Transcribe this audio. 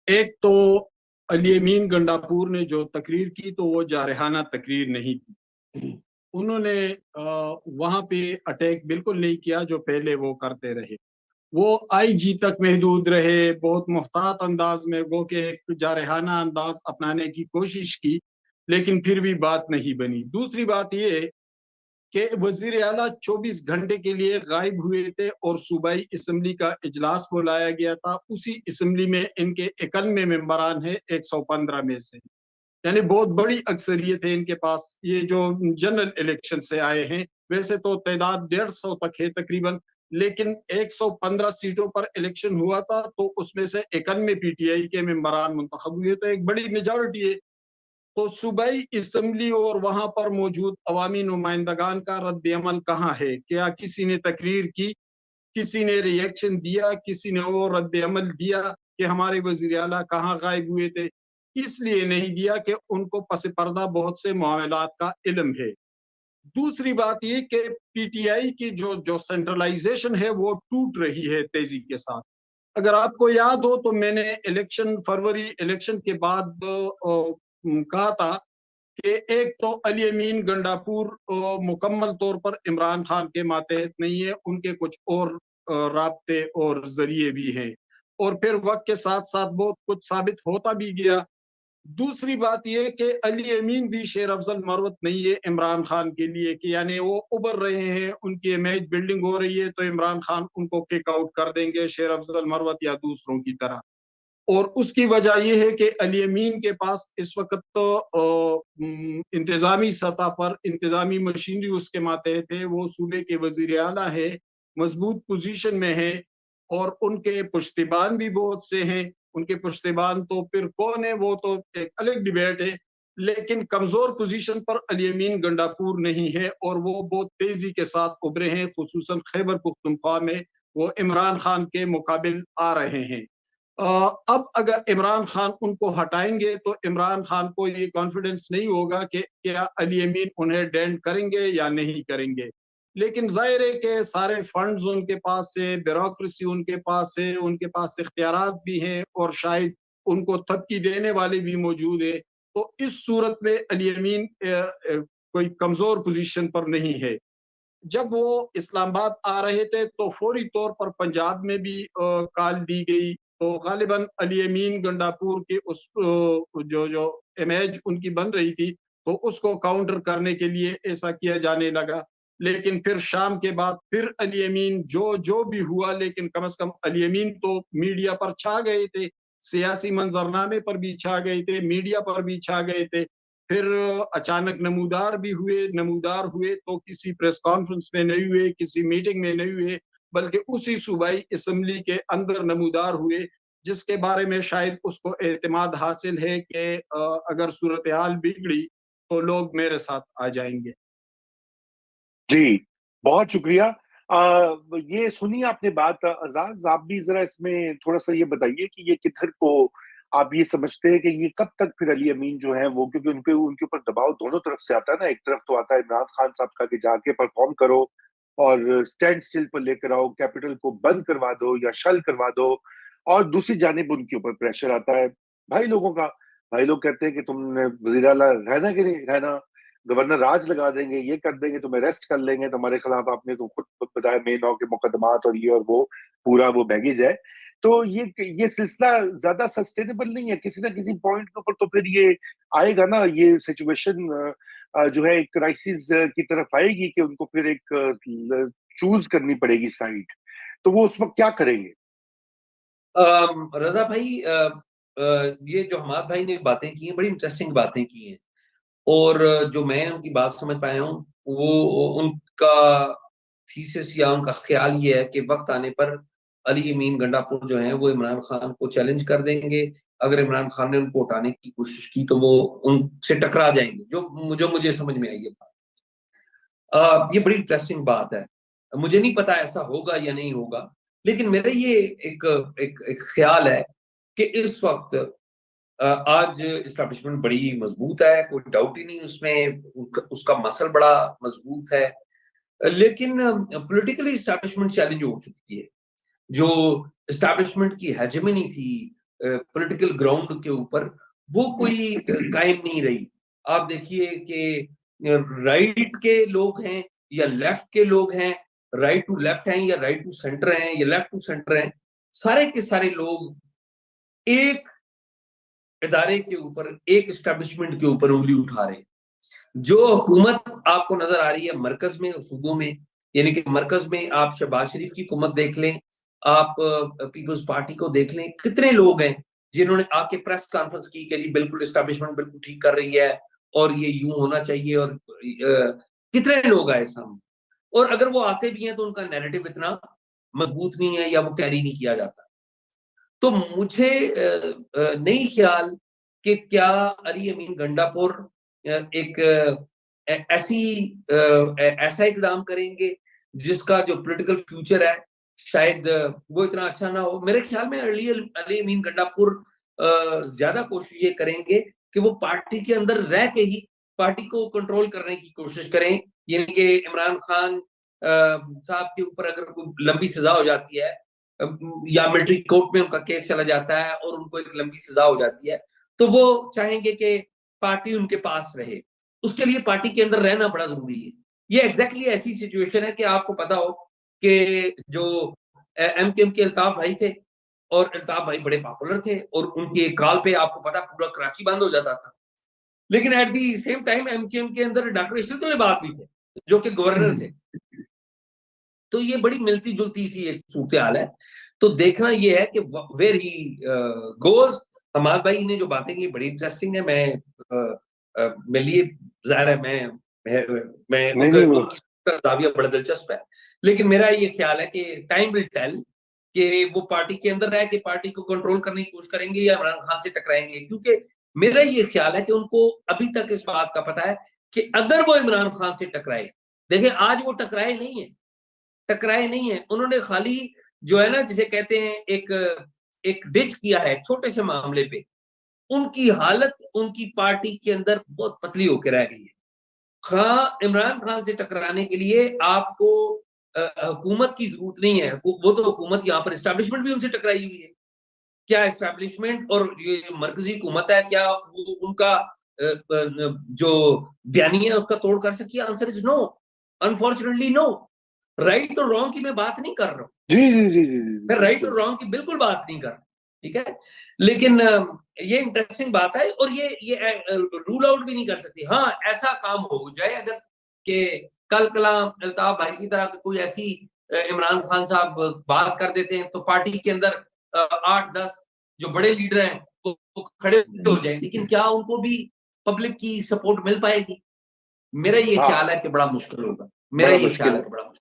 एक तो अली अमीन गंडापुर ने जो तकरीर की तो वो जारहाना तकरीर नहीं की। उन्होंने वहां पे अटैक बिल्कुल नहीं किया जो पहले वो करते रहे। वो आईजी तक महदूद रहे, बहुत मोहतात अंदाज में वो के एक जारहाना अंदाज अपनाने की कोशिश की, लेकिन फिर भी बात नहीं बनी। दूसरी बात ये कि वजीर आला 24 घंटे के लिए गायब हुए थे और सूबाई असम्बली का इजलास बुलाया गया था। उसी असम्बली में इनके 91 मेंबरान है 115 में से, यानी बहुत बड़ी अक्सरियत है इनके पास। ये जो जनरल इलेक्शन से आए हैं, वैसे तो तादाद 150 तक है तकरीबन, लेकिन 115 सीटों पर इलेक्शन हुआ था तो उसमें से 91 पीटीआई के मेंबरान मुंतखब हुए, तो एक बड़ी मेजोरिटी है। तो सूबाई असम्बली और वहां पर मौजूद अवामी नुमाइंदगान का रद्द अमल कहाँ है? क्या किसी ने तकरीर की, किसी ने रिएक्शन दिया, किसी ने वो रद्द अमल दिया कि हमारे वजीर आला कहाँ गायब हुए थे? इसलिए नहीं दिया कि उनको पस पर्दा बहुत से मामलात का इल्म है। दूसरी बात ये कि पीटीआई की जो जो सेंट्रलाइजेशन है वो टूट रही है तेजी के साथ। अगर आपको याद हो तो मैंने इलेक्शन फरवरी इलेक्शन के बाद कहा था कि एक तो अली अमीन गंडापुर मुकम्मल तौर पर इमरान खान के मातहत नहीं है, उनके कुछ और राब्ते और जरिए भी हैं, और फिर वक्त के साथ साथ बहुत कुछ साबित होता भी गया। दूसरी बात यह कि अली अमीन भी शेर अफजल मरवत नहीं है इमरान खान के लिए, कि यानी वो उभर रहे हैं, उनकी इमेज बिल्डिंग हो रही है तो इमरान खान उनको किक आउट कर देंगे शेर अफजल मरवत या दूसरों की तरह। और उसकी वजह यह है कि अली अमीन के पास इस वक्त तो इंतजामी सतह पर इंतजामी मशीनरी उसके मातहत है, वो सूबे के वजीर आला है, मजबूत पोजीशन में है, और उनके पुश्तबान भी बहुत से हैं। उनके पुश्तबान तो फिर कौन है वो तो एक अलग डिबेट है, लेकिन कमजोर पोजीशन पर अली अमीन गंडापुर नहीं है और वो बहुत तेजी के साथ उभरे हैं, खुसूसन खैबर पुख्तनख्वा में वो इमरान खान के मुकाबिल आ रहे हैं। अब अगर इमरान खान उनको हटाएंगे तो इमरान खान को ये कॉन्फिडेंस नहीं होगा कि क्या अली अमीन उन्हें डेंट करेंगे या नहीं करेंगे। लेकिन जाहिर है कि सारे फंड्स उनके पास है, ब्यूरोक्रेसी उनके पास है, उनके पास इख्तियारात भी हैं और शायद उनको थपकी देने वाले भी मौजूद है। तो इस सूरत में अली अमीन कोई कमजोर पोजीशन पर नहीं है। जब वो इस्लामाबाद आ रहे थे तो फौरी तौर पर पंजाब में भी कॉल दी गई, तो गालिबन अली अमीन गंडापुर के उस जो जो इमेज उनकी बन रही थी तो उसको काउंटर करने के लिए ऐसा किया जाने लगा। लेकिन फिर शाम के बाद फिर अली अमीन जो जो भी हुआ, लेकिन कम से कम अली अमीन तो मीडिया पर छा गए थे, सियासी मंजरनामे पर भी छा गए थे, मीडिया पर भी छा गए थे। फिर अचानक नमूदार हुए तो किसी प्रेस कॉन्फ्रेंस में नहीं हुए, किसी मीटिंग में नहीं हुए, बल्कि उसी सूबाई असम्बली के अंदर नमूदार हुए, जिसके बारे में शायद उसको एतमाद हासिल है कि अगर सूरत हाल बिगड़ी तो लोग मेरे साथ आ जाएंगे। जी, बहुत शुक्रिया। ये सुनी आपने बात अजाज, आप भी जरा इसमें थोड़ा सा ये बताइए कि ये किधर को आप ये समझते हैं कि ये कब तक फिर अली अमीन जो है वो, क्योंकि उनके उनके ऊपर दबाव दोनों तरफ से आता है ना, एक तरफ तो आता है इमरान खान साहब का कि जाके परफॉर्म करो और स्टैंड स्टिल पर लेकर आओ, कैपिटल को बंद करवा दो या शल करवा दो, और दूसरी जानिब उनके ऊपर प्रेशर आता है भाई लोगों का। भाई लोग कहते हैं कि तुमने वजीर आला रहना कि नहीं रहना, गवर्नर राज लगा देंगे, ये कर देंगे, तुम्हें अरेस्ट कर लेंगे, तुम्हारे खिलाफ आपने तो खुद बताया मेन नौ के मुकदमात और ये और वो पूरा वो बैगेज है। तो ये सिलसिला ज्यादा सस्टेनेबल नहीं है, किसी ना किसी पॉइंट के ऊपर तो फिर ये आएगा ना, ये सिचुएशन जो है एक क्राइसिस की तरफ आएगी कि उनको फिर एक चूज करनी पड़ेगी साइड। तो वो उस वक्त क्या करेंगे? रजा भाई, ये जो हमाद भाई ने बातें की हैं बड़ी इंटरेस्टिंग बातें की हैं, और जो मैं उनकी बात समझ पाया हूँ वो उनका थीसिस या उनका ख्याल ये है कि वक्त आने पर अली अमीन गंडापुर जो हैं वो इमरान खान को चैलेंज कर देंगे। अगर इमरान खान ने उनको उठाने की कोशिश की तो वो उनसे टकरा जाएंगे, जो मुझे समझ में आई है बात। ये बड़ी इंटरेस्टिंग बात है। मुझे नहीं पता ऐसा होगा या नहीं होगा, लेकिन मेरा ये एक एक ख्याल है कि इस वक्त आज इस्टेब्लिशमेंट बड़ी मजबूत है, कोई डाउट ही नहीं उसमें, उसका मसल बड़ा मजबूत है। लेकिन पॉलिटिकली इस्टेब्लिशमेंट चैलेंज हो चुकी है। जो इस्टेब्लिशमेंट की हेजेमनी थी, पॉलिटिकल ग्राउंड के ऊपर वो कोई कायम नहीं रही। आप देखिए कि राइट के लोग हैं या लेफ्ट के लोग हैं, राइट टू लेफ्ट हैं या राइट टू सेंटर हैं या लेफ्ट टू सेंटर हैं, सारे के सारे लोग एक इदारे के ऊपर, एक एस्टेब्लिशमेंट के ऊपर उंगली उठा रहे हैं। जो हुकूमत आपको नजर आ रही है मरकज में और सूबों में, यानी कि मरकज में आप शहबाज शरीफ की हुकूमत देख लें, आप पीपल्स पार्टी को देख लें, कितने लोग हैं जिन्होंने आके प्रेस कॉन्फ्रेंस की कि जी बिल्कुल एस्टेब्लिशमेंट बिल्कुल ठीक कर रही है और ये यूं होना चाहिए, और कितने लोग आए सामने। और अगर वो आते भी हैं तो उनका नैरेटिव इतना मजबूत नहीं है या वो कैरी नहीं किया जाता। तो मुझे नहीं ख्याल कि क्या अली अमीन गंडापुर एक ऐसा इकदाम करेंगे जिसका जो पॉलिटिकल फ्यूचर है शायद वो इतना अच्छा ना हो। मेरे ख्याल में अली अमीन गंडापुर ज्यादा कोशिश ये करेंगे कि वो पार्टी के अंदर रह के ही पार्टी को कंट्रोल करने की कोशिश करें, यानी कि इमरान खान साहब के ऊपर अगर कोई लंबी सजा हो जाती है या मिलिट्री कोर्ट में उनका केस चला जाता है और उनको एक लंबी सजा हो जाती है, तो वो चाहेंगे कि पार्टी उनके पास रहे। उसके लिए पार्टी के अंदर रहना बड़ा जरूरी है। ये एग्जैक्टली ऐसी सिचुएशन है कि आपको पता हो कि जो एमकेएम के अल्ताफ भाई थे, और अल्ताफ भाई बड़े पॉपुलर थे और उनके कॉल पे आपको पता पूरा कराची बंद हो जाता था। लेकिन at the same time MKM के अंदर डॉक्टर इशरत अहमद भी थे जो कि गवर्नर थे। तो ये बड़ी मिलती जुलती सी एक सूरत हाल है। तो देखना ये है कि वेयर ही गोज। हमाद भाई ने जो बातें की बड़ी इंटरेस्टिंग है। मेरे लिए जाहिर है मैं नहीं नहीं वो उनका जाविया बड़ा दिलचस्प है, लेकिन मेरा ये ख्याल है कि टाइम विल टेल कि वो पार्टी के अंदर रह के पार्टी को कंट्रोल करने की कोशिश करेंगे या इमरान खान से टकराएंगे। क्योंकि मेरा ये ख्याल है कि उनको अभी तक इस बात का पता है कि अगर वो इमरान खान से टकराए, देखिए आज वो टकराए नहीं है, उन्होंने खाली जो है ना जिसे कहते हैं एक डिच किया है छोटे से मामले पे। उनकी हालत उनकी पार्टी के अंदर बहुत पतली होकर रह गई है। इमरान खान से टकराने के लिए आपको हुकूमत की जरूरत नहीं है, वो तो हुकूमत यहाँ पर एस्टैब्लिशमेंट भी उनसे टकराई हुई है। क्या एस्टैब्लिशमेंट और ये मरकजी हुकूमत है, क्या वो उनका जो बयानी है उसका तोड़ कर सकी? Answer is no, unfortunately no. Right और रॉन्ग की मैं बात नहीं कर रहा हूँ, जी जी जी जी जी मैं राइट और रॉन्ग की बिल्कुल बात नहीं कर रहा, ठीक है। लेकिन ये इंटरेस्टिंग बात है और ये रूल आउट भी नहीं कर सकती। हाँ, ऐसा काम हो जाए अगर कि कल कलाम अल्ताफ भाई की तरह कोई ऐसी इमरान खान साहब बात कर देते हैं तो पार्टी के अंदर 8-10 जो बड़े लीडर हैं वो खड़े हो जाए, लेकिन क्या उनको भी पब्लिक की सपोर्ट मिल पाएगी? मेरा ये हाँ ख्याल है कि बड़ा मुश्किल होगा। मेरा बड़ा ये मुश्किल ख्याल है। है कि बड़ा मुश्किल